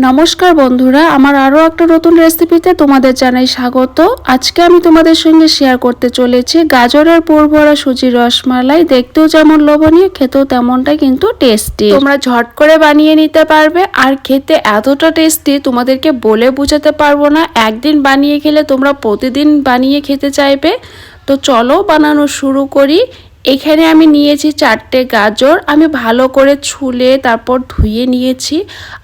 নমস্কার বন্ধুরা, আমার আরও একটা নতুন রেসিপিতে তোমাদের জানাই স্বাগত। আজকে আমি তোমাদের সঙ্গে শেয়ার করতে চলেছি গাজরের পুরভরা সুজির রসমালাই। দেখতেও যেমন লোভনীয়, খেতেও তেমনটাই কিন্তু টেস্টি। তোমরা ঝট করে বানিয়ে নিতে পারবে আর খেতে এতটা টেস্টি তোমাদেরকে বলে বোঝাতে পারবো না। একদিন বানিয়ে খেলে তোমরা প্রতিদিন বানিয়ে খেতে চাইবে। তো চলো বানানো শুরু করি। এখানে আমি নিয়েছি 4টে গাজর। আমি ভালো করে ছুলে তারপর ধুয়ে নিয়েছি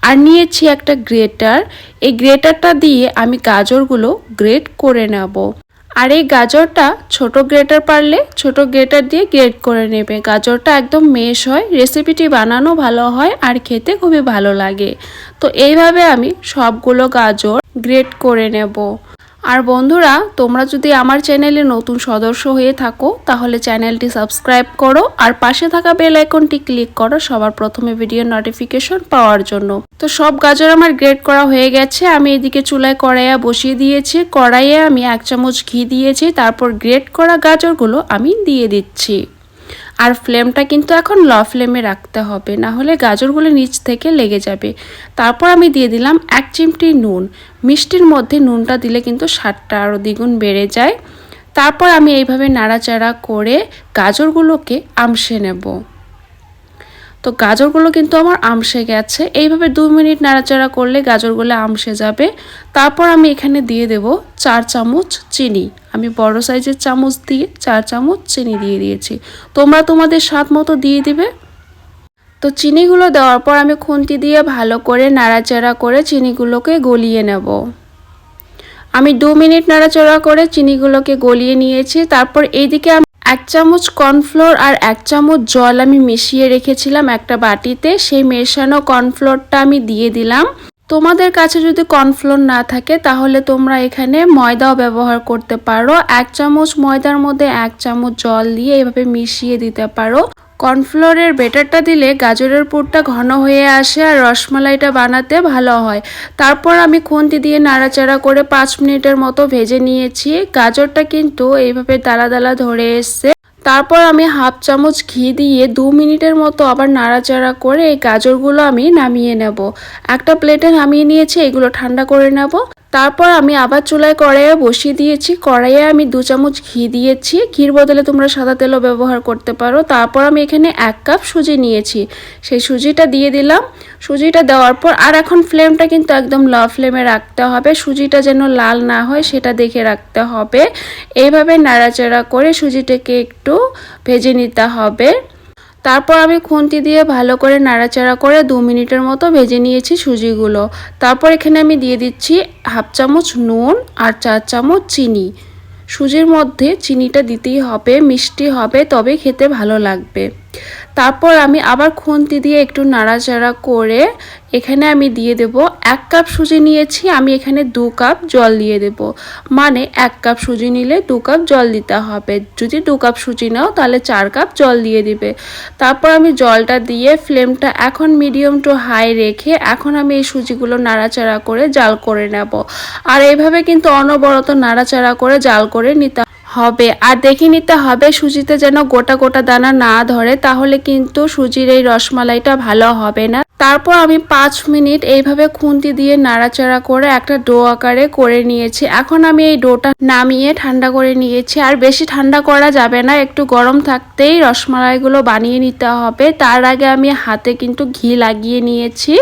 আর নিয়েছি একটা গ্রেটার। এই গ্রেটারটা দিয়ে আমি গাজরগুলো গ্রেট করে নেব। আর এই গাজরটা ছোট গ্রেটার পারলে ছোট গ্রেটার দিয়ে গ্রেট করে নেবে। গাজরটা একদম মেশ হয়, রেসিপিটি বানানো ভালো হয় আর খেতে খুবই ভালো লাগে। তো এইভাবে আমি সবগুলো গাজর গ্রেট করে নেব। আর বন্ধুরা, তোমরা যদি আমার চ্যানেলে নতুন সদস্য হয়ে থাকো তাহলে চ্যানেলটি সাবস্ক্রাইব করো আর পাশে থাকা বেল আইকনটি ক্লিক করো সবার প্রথমে ভিডিও নোটিফিকেশন পাওয়ার জন্য। তো সব গাজর আমার গ্রেট করা হয়ে গেছে। আমি এদিকে চুলায় কড়াইয়া বসিয়ে দিয়েছি। কড়াইয়ে আমি 1 চামচ ঘি দিয়েছি। তারপর গ্রেট করা গাজরগুলো আমি দিয়ে দিচ্ছি। আর ফ্লেমটা কিন্তু এখন লো ফ্লেমে রাখতে হবে, না হলে গাজরগুলো নিচ থেকে লেগে যাবে। তারপর আমি দিয়ে দিলাম 1 চিমটি নুন। মিষ্টির মধ্যে নুনটা দিলে কিন্তু স্বাদটা আরও দ্বিগুণ বেড়ে যায়। তারপর আমি এইভাবে নাড়াচাড়া করে গাজরগুলোকে আমশে নেব। তো গাজরগুলো কিন্তু আমার আমশে গেছে। এইভাবে 2 মিনিট নাড়াচাড়া করলে গাজরগুলো আমশে যাবে। তারপর আমি এখানে দিয়ে দেব 4 চামচ চিনি। আমি বড় সাইজের চামচ দিয়ে 4 চামচ চিনি দিয়ে দিয়েছি। তোমরা তোমাদের স্বাদ মতো দিয়ে দিবে। তো চিনিগুলো দেওয়ার পর আমি খুন্তি দিয়ে ভালো করে নাড়াচাড়া করে চিনিগুলোকে গলিয়ে নেব। আমি 2 মিনিট নাড়াচাড়া করে চিনিগুলোকে গলিয়ে নিয়েছি। তারপর এইদিকে 1 চামচ কর্নফ্লোর আর 1 চামচ জল আমি মিশিয়ে রেখেছিলাম একটা বাটিতে। সেই মেশানো কর্নফ্লোরটা আমি দিয়ে দিলাম। তোমাদের কাছে যদি কর্নফ্লোর না থাকে তাহলে তোমরা এখানে ময়দাও ব্যবহার করতে পারো। 1 চামচ ময়দার মধ্যে 1 চামচ জল দিয়ে এভাবে মিশিয়ে দিতে পারো। কর্নফ্লোরের বেটারটা দিলে গাজরের পুরটা ঘন হয়ে আসে আর রসমালাইটা বানাতে ভালো হয়। তারপর আমি খুন্তি দিয়ে নাড়াচাড়া করে 5 মিনিটের মতো ভেজে নিয়েছি। গাজরটা কিন্তু এইভাবে দালা দালা ধরে এসছে। তারপর আমি 1/2 চামচ ঘি দিয়ে 2 মিনিটের মতো আবার নাড়াচাড়া করে এই গাজরগুলো আমি নামিয়ে নেব। একটা প্লেটে নামিয়ে নিয়েছি, এগুলো ঠান্ডা করে নেব। তারপর আমি আবার চুলায় কড়াইয়ে বসিয়ে দিয়েছি। কড়াইয়ে আমি 2 চামচ ঘি দিয়েছি। ঘির বদলে তোমরা সাদা তেলও ব্যবহার করতে পারো। তারপর আমি এখানে 1 কাপ সুজি নিয়েছি, সেই সুজিটা দিয়ে দিলাম। সুজিটা দেওয়ার পর আর এখন ফ্লেমটা কিন্তু একদম লো ফ্লেমে রাখতে হবে। সুজিটা যেন লাল না হয় সেটা দেখে রাখতে হবে। এইভাবে নাড়াচাড়া করে সুজিটাকে একটু ভেজে নিতে হবে। তারপর আমি খুন্তি দিয়ে ভালো করে নাড়াচাড়া করে 2 মিনিটের মতো ভেজে নিয়েছি সুজিগুলো। তারপর এখানে আমি দিয়ে দিচ্ছি 1/2 চামচ নুন আর 4 চামচ চিনি। সুজির মধ্যে চিনিটা দিতেই হবে, মিষ্টি হবে তবে খেতে ভালো লাগবে। তারপর আমি আবার খুন্তি দিয়ে একটু নাড়াচাড়া করে এখানে আমি দিয়ে দেব 1 কাপ সুজি নিয়েছি, আমি এখানে 2 কাপ জল দিয়ে দেব। মানে 1 কাপ সুজি নিলে 2 কাপ জল দিতে হবে। যদি 2 কাপ সুজি নাও তাহলে 4 কাপ জল দিয়ে দিবে। তারপর আমি জলটা দিয়ে ফ্লেমটা এখন মিডিয়াম টু হাই রেখে এখন আমি এই সুজিগুলো নাড়াচাড়া করে জাল করে নেব। আর এইভাবে কিন্তু অনবরত নাড়াচাড়া করে জাল করে নিতে হবে। আর দেখে নিতে হবে সুজিতে যেন গোটা গোটা দানা না ধরে, তাহলে কিন্তু সুজির এই রসমালাইটা ভালো হবে না। তারপর আমি 5 মিনিট এইভাবে খুন্তি দিয়ে নাড়াচাড়া করে একটা ডো আকারে করে নিয়েছি। এখন আমি এই ডোটা নামিয়ে ঠান্ডা করে নিয়েছি। আর বেশি ঠান্ডা করা যাবে না, একটু গরম থাকতেই রসমালাইগুলো বানিয়ে নিতে হবে। তার আগে আমি হাতে কিন্তু ঘি লাগিয়ে নিয়েছি।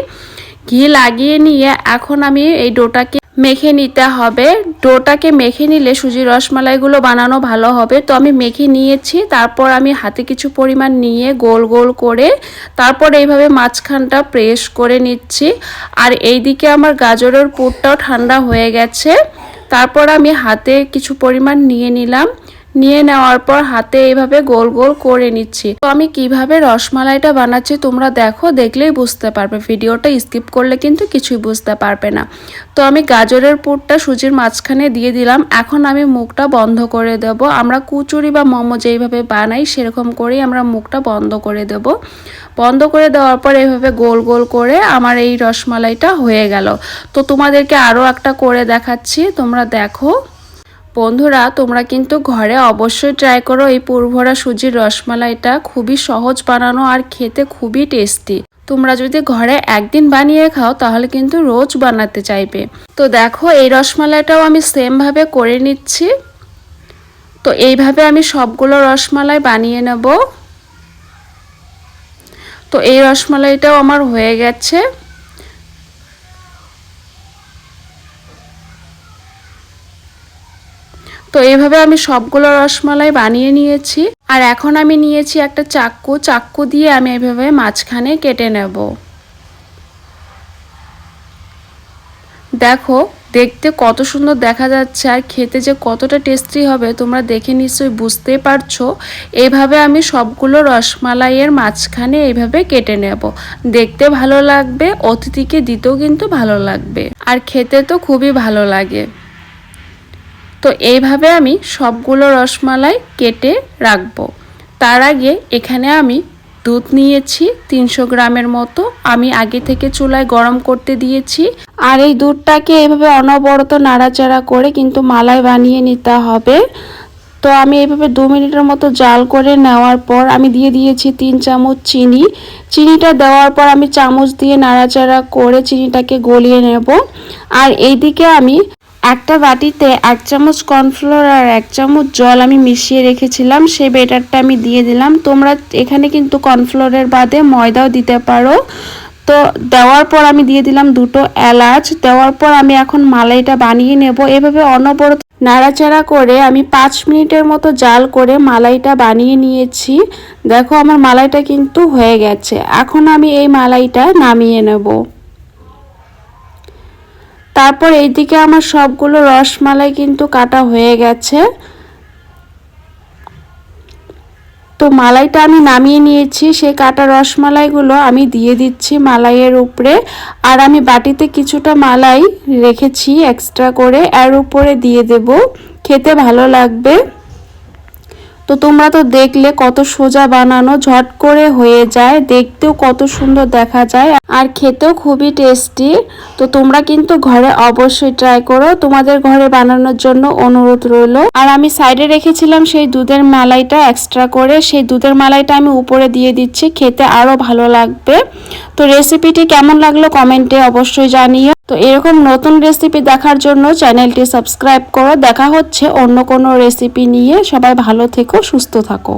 ঘি লাগিয়ে নিয়ে এখন আমি এই ডোটাকে মেখে নিতে হবে। ডোটাকে মেখে নিলে সুজির রসমালাইগুলো বানানো ভালো হবে। তো আমি মেখে নিয়েছি। তারপর আমি হাতে কিছু পরিমাণ নিয়ে গোল গোল করে তারপর এইভাবে মাঝখানটা প্রেস করে নিচ্ছি। আর এইদিকে আমার গাজরের পুরটাও ঠান্ডা হয়ে গেছে। তারপর আমি হাতে কিছু পরিমাণ নিয়ে নিলাম। নিয়ে নেওয়ার পর হাতে এইভাবে গোল গোল করে নিচ্ছি। তো আমি কিভাবে রসমালাইটা বানাচ্ছি তোমরা দেখো, দেখলেই বুঝতে পারবে। ভিডিওটা স্কিপ করলে কিন্তু কিছুই বুঝতে পারবে না। তো আমি গাজরের পুরটা সুজির মাঝখানে দিয়ে দিলাম। এখন আমি মুখটা বন্ধ করে দেব। আমরা কুচুরি বা মোমো যেইভাবে বানাই সেরকম করেই আমরা মুখটা বন্ধ করে দেব। বন্ধ করে দেওয়ার পর এইভাবে গোল গোল করে আমার এই রসমালাইটা হয়ে গেল। তো তোমাদেরকে আরও একটা করে দেখাচ্ছি, তোমরা দেখো। বন্ধুরা, তোমরা কিন্তু ঘরে অবশ্যই ট্রাই করো এই পুরভরা সুজির রসমালাইটা। খুবই সহজ বানানো আর খেতে খুবই টেস্টি। তোমরা যদি ঘরে একদিন বানিয়ে খাও তাহলে কিন্তু রোজ বানাতে চাইবে। তো দেখো এই রসমালাইটাও আমি সেমভাবে করে নিচ্ছি। তো এইভাবে আমি সবগুলো রসমালাই বানিয়ে নেব। তো এই রসমালাইটাও আমার হয়ে গেছে। তো এইভাবে আমি সবগুলো রসমালাই বানিয়ে নিয়েছি। আর এখন আমি নিয়েছি একটা চাক্কু দিয়ে আমি এইভাবে মাঝখানে কেটে নেব। দেখো দেখতে কত সুন্দর দেখা যাচ্ছে আর খেতে যে কতটা টেস্টি হবে তোমরা দেখে নিশ্চয়ই বুঝতে পারছো। এইভাবে আমি সবগুলো রসমালাইয়ের মাঝখানে এইভাবে কেটে নেব। দেখতে ভালো লাগবে, অতিথিকে দিতেও কিন্তু ভালো লাগবে, আর খেতে তো খুবই ভালো লাগে। তো এইভাবে আমি সবগুলো রসমালাই কেটে রাখবো। তার আগে এখানে আমি দুধ নিয়েছি 300 গ্রামের মতো, আমি আগে থেকে চুলায় গরম করতে দিয়েছি। আর এই দুধটাকে এইভাবে অনবরত নাড়াচাড়া করে কিন্তু মালাই বানিয়ে নিতে হবে। তো আমি এইভাবে 2 মিনিটের মতো জাল করে নেওয়ার পর আমি দিয়ে দিয়েছি 3 চামচ চিনি। চিনিটা দেওয়ার পর আমি চামচ দিয়ে নাড়াচাড়া করে চিনিটাকে গলিয়ে নেব। আর এইদিকে আমি একটা বাটিতে 1 চামচ কর্নফ্লোর আর 1 চামচ জল আমি মিশিয়ে রেখেছিলাম, সেই ব্যাটারটা আমি দিয়ে দিলাম। তোমরা এখানে কিন্তু কর্নফ্লোরের বাদে ময়দাও দিতে পারো। তো দেওয়ার পর আমি দিয়ে দিলাম 2টো এলাচ। দেওয়ার পর আমি এখন মালাইটা বানিয়ে নেব। এভাবে অনবরত নাড়াচাড়া করে আমি 5 মিনিটের মতো জাল করে মালাইটা বানিয়ে নিয়েছি। দেখো আমার মালাইটা কিন্তু হয়ে গেছে। এখন আমি এই মালাইটা নামিয়ে নেব। তারপর এইদিকে আমার সবগুলো রসমালাই কিন্তু কাটা হয়ে গেছে। তো মালাইটা আমি নামিয়ে নিয়েছি, সেই কাটা রসমালাইগুলো আমি দিয়ে দিচ্ছি মালাইয়ের উপরে। আর আমি বাটিতে কিছুটা মালাই রেখেছি এক্সট্রা করে, এর উপরে দিয়ে দেব। খেতে ভালো লাগবে। তো তোমরা তো দেখলে কত সোজা বানানো, ঝট করে হয়ে যায়, দেখতেও কত সুন্দর দেখা যায় আর খেতেও খুবই টেস্টি। তো তোমরা কিন্তু ঘরে অবশ্যই ট্রাই করো, তোমাদের ঘরে বানানোর জন্য অনুরোধ রইল। আর আমি সাইডে রেখেছিলাম সেই দুধের মালাইটা এক্সট্রা করে, সেই দুধের মালাইটা আমি উপরে দিয়ে দিচ্ছি, খেতে আরো ভালো লাগবে। তো রেসিপিটি কেমন লাগলো কমেন্টে অবশ্যই জানিও। তো এরকম নতুন রেসিপি দেখার জন্য চ্যানেলটি সাবস্ক্রাইব করো। দেখা হচ্ছে অন্য কোনো রেসিপি নিয়ে। সবাই ভালো থেকো, সুস্থ থাকো।